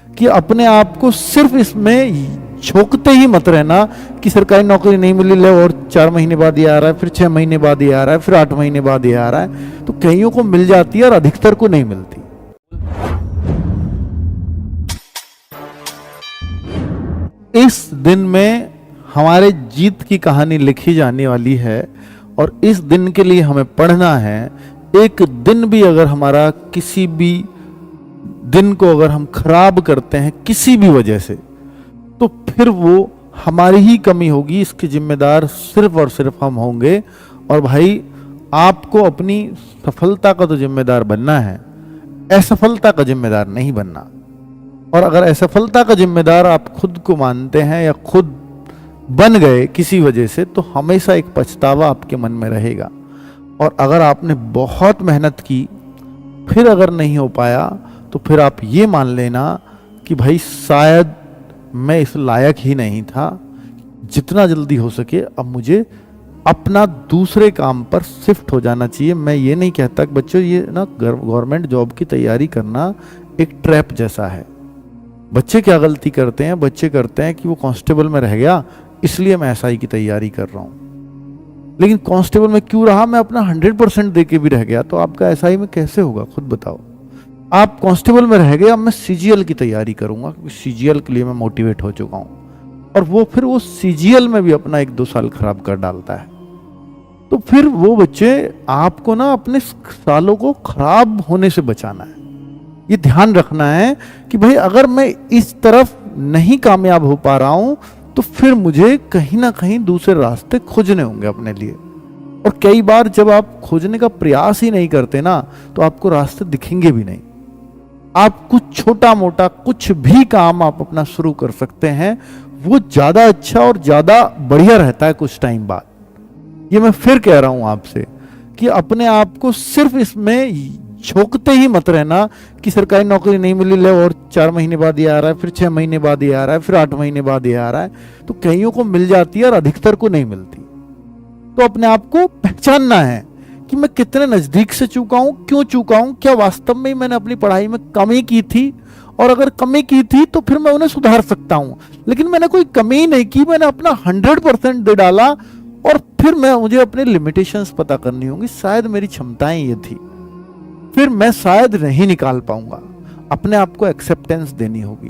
कि अपने आप को सिर्फ इसमें झोंकते ही मत रहना कि सरकारी नौकरी नहीं मिली, ले और 4 महीने बाद ये आ रहा है, फिर 6 महीने बाद ये आ रहा है, फिर 8 महीने बाद ये आ रहा है। तो कईयों को मिल जाती है और अधिकतर को नहीं मिलती। इस दिन में हमारे जीत की कहानी लिखी जाने वाली है और इस दिन के लिए हमें पढ़ना है। एक दिन भी अगर हमारा किसी भी दिन को अगर हम खराब करते हैं किसी भी वजह से, तो फिर वो हमारी ही कमी होगी, इसके जिम्मेदार सिर्फ और सिर्फ हम होंगे। और भाई आपको अपनी सफलता का तो जिम्मेदार बनना है, असफलता का जिम्मेदार नहीं बनना। और अगर असफलता का जिम्मेदार आप खुद को मानते हैं या खुद बन गए किसी वजह से, तो हमेशा एक पछतावा आपके मन में रहेगा। और अगर आपने बहुत मेहनत की फिर अगर नहीं हो पाया, तो फिर आप ये मान लेना कि भाई शायद मैं इस लायक ही नहीं था। जितना जल्दी हो सके अब मुझे अपना दूसरे काम पर शिफ्ट हो जाना चाहिए। मैं ये नहीं कहता कि बच्चों ये ना गवर्नमेंट जॉब की तैयारी करना एक ट्रैप जैसा है। बच्चे क्या गलती करते हैं, बच्चे करते हैं कि वो कांस्टेबल में रह गया इसलिए मैं एसआई की तैयारी कर रहा हूँ। लेकिन कांस्टेबल में क्यों रहा, मैं अपना 100% दे के भी रह गया, तो आपका एसआई में कैसे होगा खुद बताओ। आप कांस्टेबल में रह गए, अब मैं सीजीएल की तैयारी करूंगा क्योंकि सीजीएल के लिए मैं मोटिवेट हो चुका हूं। और वो फिर वो सीजीएल में भी अपना 1-2 साल खराब कर डालता है। तो फिर वो बच्चे आपको ना अपने सालों को खराब होने से बचाना है। ये ध्यान रखना है कि भाई अगर मैं इस तरफ नहीं कामयाब हो पा रहा हूं, तो फिर मुझे कहीं ना कहीं दूसरे रास्ते खोजने होंगे अपने लिए। और कई बार जब आप खोजने का प्रयास ही नहीं करते ना, तो आपको रास्ते दिखेंगे भी नहीं। आप कुछ छोटा मोटा कुछ भी काम आप अपना शुरू कर सकते हैं, वो ज्यादा अच्छा और ज्यादा बढ़िया रहता है कुछ टाइम बाद। ये मैं फिर कह रहा हूं आपसे कि अपने आप को सिर्फ इसमें झोंकते ही मत रहना कि सरकारी नौकरी नहीं मिली, ले और 4 महीने बाद ये आ रहा है, फिर 6 महीने बाद ये आ रहा है, फिर 8 महीने बाद ये आ रहा है। तो कईयों को मिल जाती है और अधिकतर को नहीं मिलती। तो अपने आप को पहचानना है कि मैं कितने नजदीक से चूका हूं, क्यों चूका हूं, क्या वास्तव में मैंने अपनी पढ़ाई में कमी की थी, और अगर कमी की थी तो फिर मैं उन्हें सुधार सकता हूं। लेकिन मैंने कोई कमी नहीं की, मैंने अपना 100% दे डाला, और फिर मुझे अपने लिमिटेशंस पता करनी होंगी। शायद मेरी क्षमताएं ये थी, फिर मैं शायद नहीं निकाल पाऊंगा। अपने आप को एक्सेप्टेंस देनी होगी,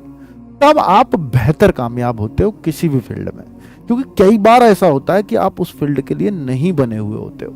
तब आप बेहतर कामयाब होते हो किसी भी फील्ड में। क्योंकि कई बार ऐसा होता है कि आप उस फील्ड के लिए नहीं बने हुए होते हो।